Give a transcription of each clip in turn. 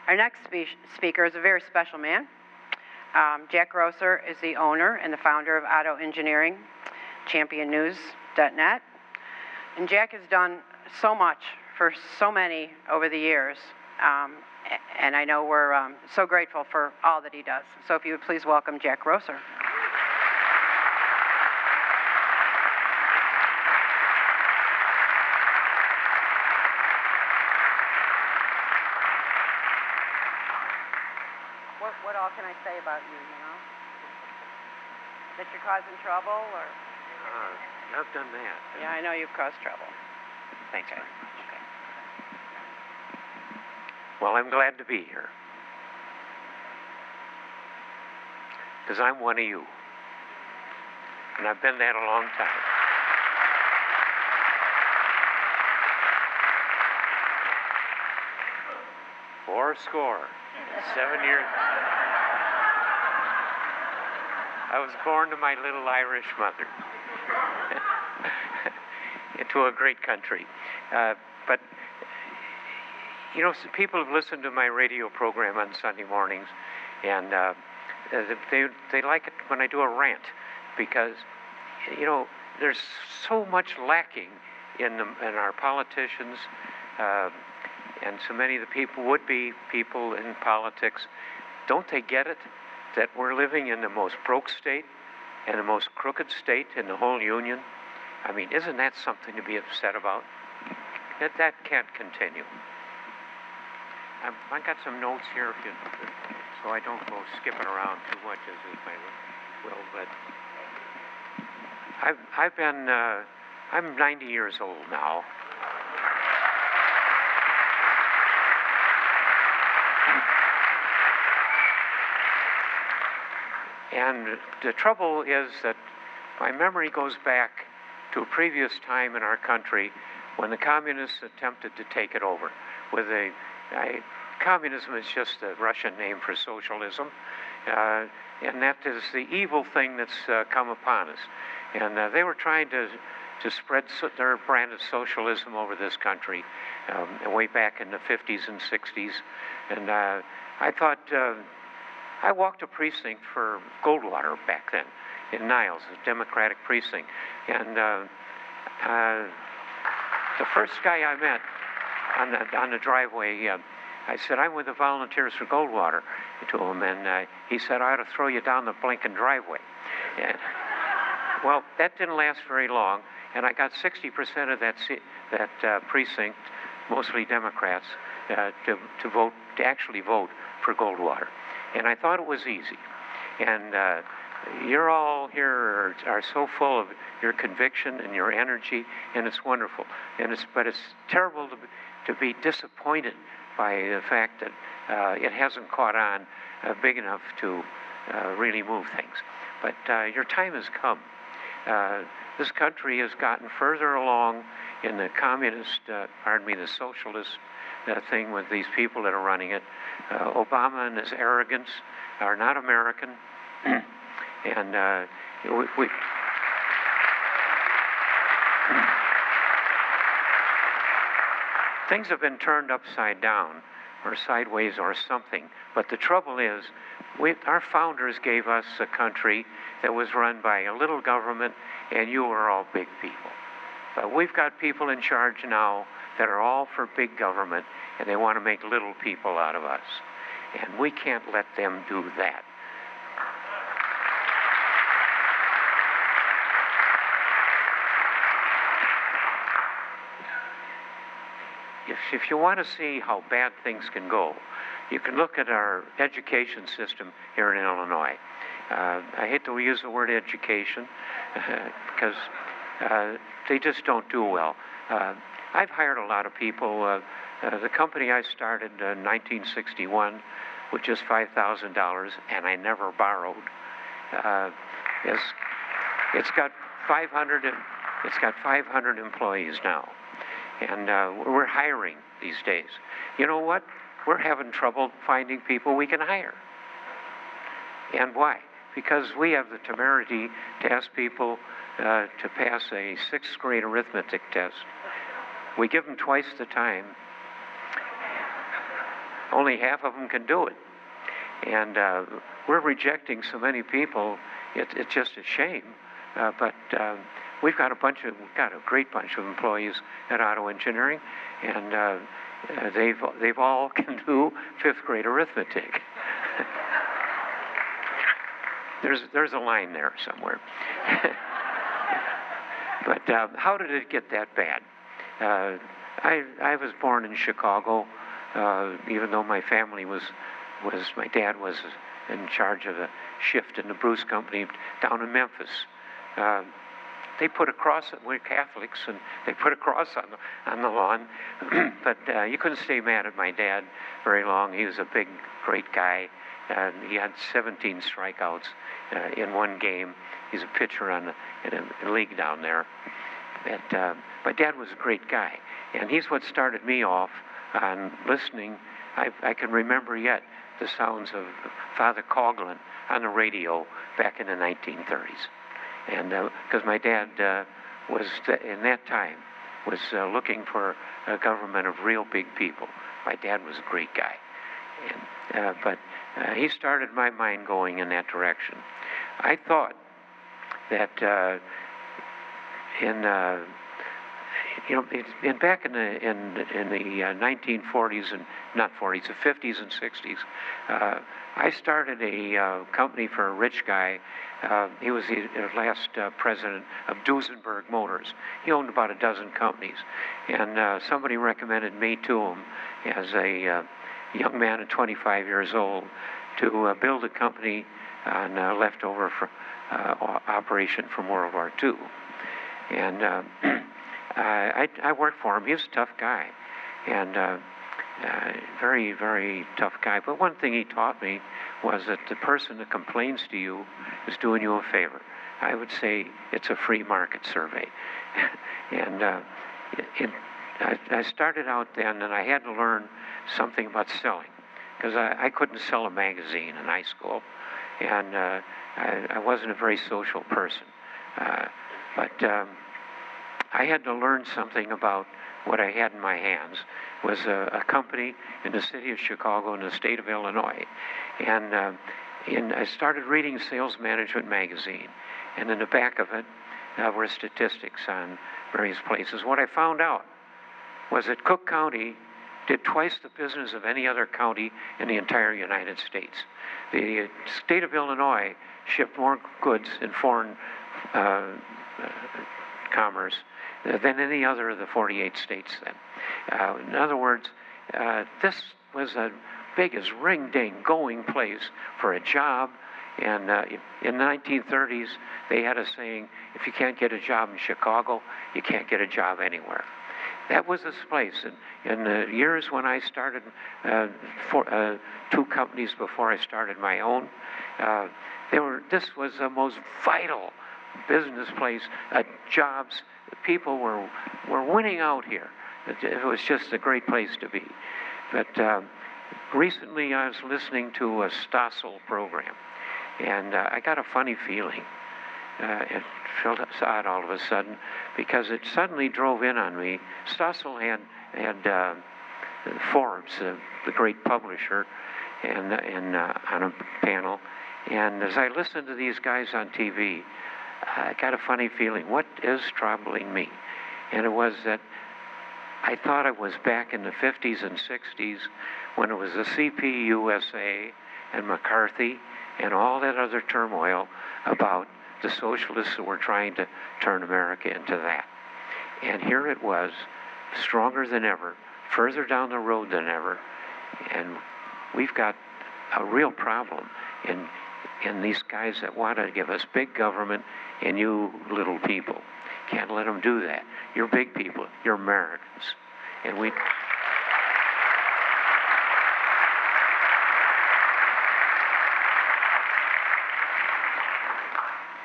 Our next speaker is a very special man. Jack Roeser is the owner and the founder of Auto Engineering, championnews.net. And Jack has done so much for so many over the years. And I know we're so grateful for all that he does. So if you would please welcome Jack Roeser. What all can I say about you, you know? That you're causing trouble, or? I've done that. Yeah, I know you've caused trouble. Thanks very much. Okay. Well, I'm glad to be here. Because I'm one of you. And I've been that a long time. Fourscore, 7 years. I was born to my little Irish mother. Into a great country. But, you know, people have listened to my radio program on Sunday mornings, and they like it when I do a rant, because, you know, there's so much lacking in our politicians, and so many of the people, would-be people in politics. Don't they get it? That we're living in the most broke state and the most crooked state in the whole union? I mean, isn't that something to be upset about? That can't continue. I got some notes here, so I don't go skipping around too much as I will. But I'm 90 years old now. And the trouble is that my memory goes back to a previous time in our country when the communists attempted to take it over. Communism is just a Russian name for socialism, and that is the evil thing that's come upon us. And they were trying to spread their brand of socialism over this country way back in the 50s and 60s. And I thought, I walked a precinct for Goldwater back then in Niles, a Democratic precinct. And the first guy I met on the driveway, I said, "I'm with the Volunteers for Goldwater," to him, and he said, "I ought to throw you down the blinking driveway." And, well, that didn't last very long, and I got 60% of that precinct, mostly Democrats, to actually vote for Goldwater. And I thought it was easy. And you're all here are so full of your conviction and your energy, and it's wonderful. But it's terrible to be disappointed by the fact that it hasn't caught on big enough to really move things. But your time has come. This country has gotten further along in the communist, the socialist thing with these people that are running it. Obama and his arrogance are not American. And things have been turned upside down or sideways or something. But the trouble is, our founders gave us a country that was run by a little government, and you are all big people. But we've got people in charge now that are all for big government, and they want to make little people out of us. And we can't let them do that. If you want to see how bad things can go, you can look at our education system here in Illinois. I hate to use the word education because they just don't do well. I've hired a lot of people. The company I started in 1961 with just $5,000, and I never borrowed. It's got 500 employees now. And we're hiring these days. You know what? We're having trouble finding people we can hire. And why? Because we have the temerity to ask people to pass a 6th grade arithmetic test. We give them twice the time. only half of them can do it. And we're rejecting so many people. It's just a shame. But we've got a great bunch of employees at Auto Engineering, and they've all can do fifth grade arithmetic. There's a line there somewhere. But how did it get that bad? I was born in Chicago, even though my family my dad was in charge of a shift in the Bruce Company down in Memphis. They put a cross. We're Catholics, and they put a cross on the lawn. But you couldn't stay mad at my dad very long. He was a big, great guy. He had 17 strikeouts in one game. He's a pitcher in a league down there. And my dad was a great guy, and he's what started me off on listening. I can remember yet the sounds of Father Coughlin on the radio back in the 1930s. And because my dad in that time was looking for a government of real big people. My dad was a great guy, but he started my mind going in that direction. I thought that back in the 1940s and not 40s, the 50s and 60s, I started a company for a rich guy. He was the last president of Duesenberg Motors. He owned about a dozen companies, and somebody recommended me to him as a young man at 25 years old to build a company on leftover operation from World War II. And I worked for him. He was a tough guy, and very, very tough guy. But one thing he taught me was that the person that complains to you is doing you a favor. I would say it's a free market survey. And I started out then, and I had to learn something about selling, because I couldn't sell a magazine in high school, and I wasn't a very social person. But I had to learn something about what I had in my hands. Was a company in the city of Chicago in the state of Illinois. And I started reading Sales Management magazine. And in the back of it were statistics on various places. What I found out was that Cook County did twice the business of any other county in the entire United States. The state of Illinois shipped more goods in foreign commerce than any other of the 48 states then. In other words, this was the biggest ring-ding going place for a job. And in the 1930s, they had a saying, if you can't get a job in Chicago, you can't get a job anywhere. That was this place. And in the years when I started two companies before I started my own, this was the most vital business place. Jobs, people were winning out here. It was just a great place to be. But recently I was listening to a Stossel program, and I got a funny feeling. It felt odd all of a sudden, because it suddenly drove in on me. Stossel had Forbes, the great publisher, and on a panel. And as I listened to these guys on TV, I got a funny feeling. What is troubling me? And it was that I thought it was back in the 50s and 60s when it was the CPUSA and McCarthy and all that other turmoil about the socialists that were trying to turn America into that. And here it was, stronger than ever, further down the road than ever, and we've got a real problem in these guys that want to give us big government and you little people. Can't let them do that. You're big people. You're Americans. And we...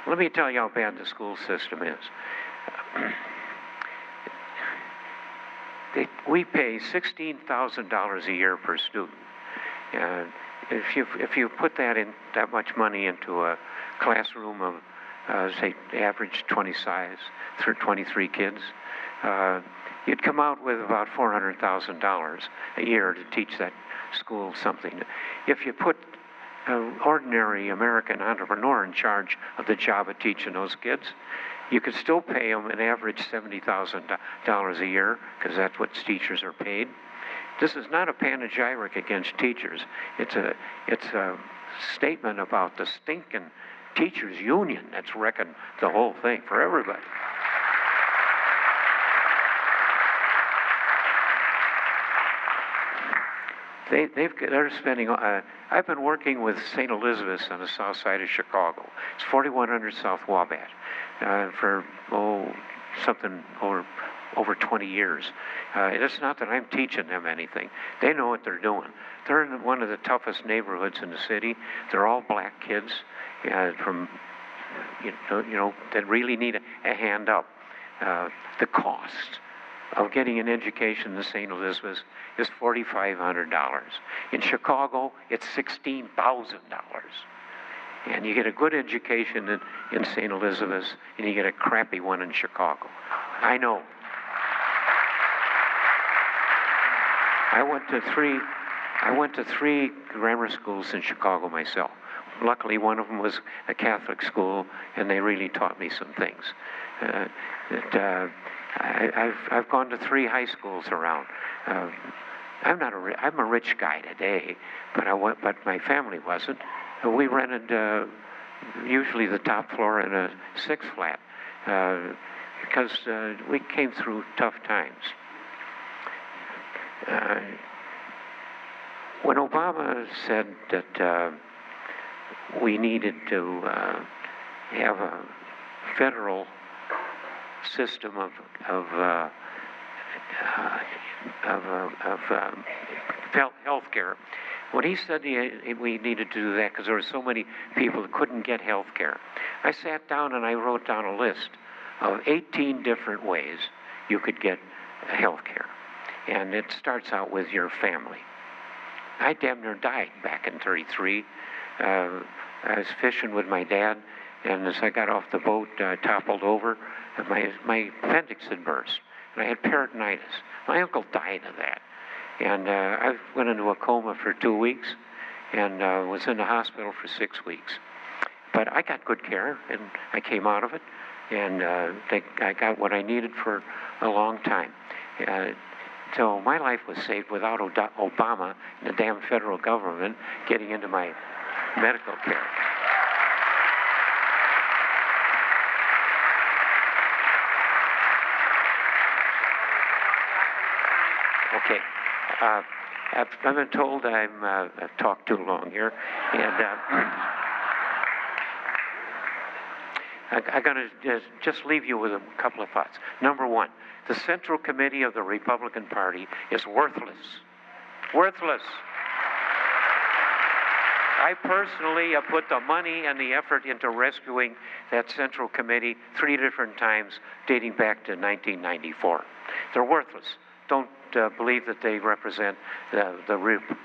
Let me tell you how bad the school system is. We pay $16,000 a year per student. If you put that much money into a classroom of say average 20 size through 23 kids, you'd come out with about $400,000 a year to teach school something. If you put an ordinary American entrepreneur in charge of the job of teaching those kids, you could still pay them an average $70,000 a year, because that's what teachers are paid. This is not a panegyric against teachers. It's a statement about the stinking teachers union that's wrecking the whole thing for everybody. They're spending. I've been working with St. Elizabeth's on the south side of Chicago. It's 4100 South Wabash for something over 20 years. It's not that I'm teaching them anything. They know what they're doing. They're in one of the toughest neighborhoods in the city. They're all black kids from that really need a hand up. The cost of getting an education in St. Elizabeth's is $4,500. In Chicago, it's $16,000. And you get a good education in St. Elizabeth's, and you get a crappy one in Chicago. I know. I went to three grammar schools in Chicago myself. Luckily, one of them was a Catholic school, and they really taught me some things. I've gone to 3 high schools around. I'm a rich guy today, but my family wasn't. We rented usually the top floor in a 6 flat because we came through tough times. When Obama said that we needed to have a federal system of health care. When he said we needed to do that because there were so many people that couldn't get health care, I sat down and I wrote down a list of 18 different ways you could get health care. And it starts out with your family. I damn near died back in '33. I was fishing with my dad, and as I got off the boat, I toppled over, and my appendix had burst, and I had peritonitis. My uncle died of that, and I went into a coma for 2 weeks, and was in the hospital for 6 weeks. But I got good care, and I came out of it, and I got what I needed for a long time. So my life was saved without Obama and the damn federal government getting into my medical care. Okay. I've been told I've talked too long here, and I'm going to just leave you with a couple of thoughts. Number one, the Central Committee of the Republican Party is worthless. Worthless. I personally have put the money and the effort into rescuing that Central Committee 3 different times, dating back to 1994. They're worthless. Don't believe that they represent the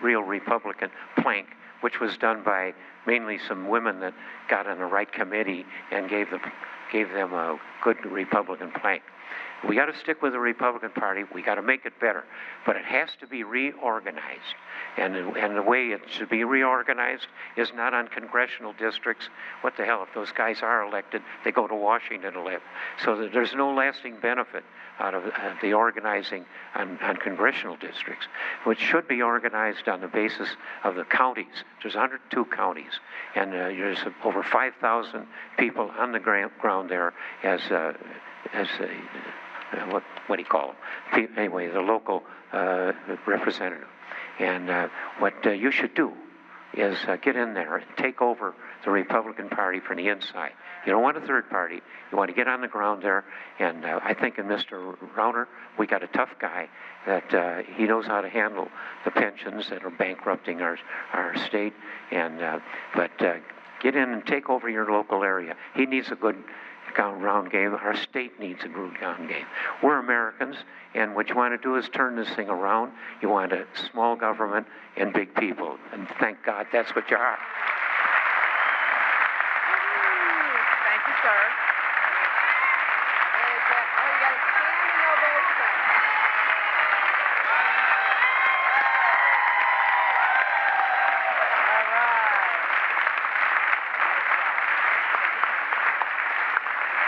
real Republican plank, which was done by mainly some women that got on the right committee and gave them a good Republican plank. We got to stick with the Republican Party. We got to make it better, but it has to be reorganized. And the way it should be reorganized is not on congressional districts. What the hell, if those guys are elected, they go to Washington to live. So that there's no lasting benefit out of the organizing on congressional districts, which should be organized on the basis of the counties. There's 102 counties, and there's over 5,000 people on the ground there as what do you call them? Anyway, the local representative. And what you should do is get in there and take over the Republican Party from the inside. You don't want a third party. You want to get on the ground there. And I think in Mr. Rauner, we got a tough guy that he knows how to handle the pensions that are bankrupting our state. And but get in and take over your local area. He needs a good round game. Our state needs a good round game. We're Americans, and what you want to do is turn this thing around. You want a small government and big people, and thank God that's what you are.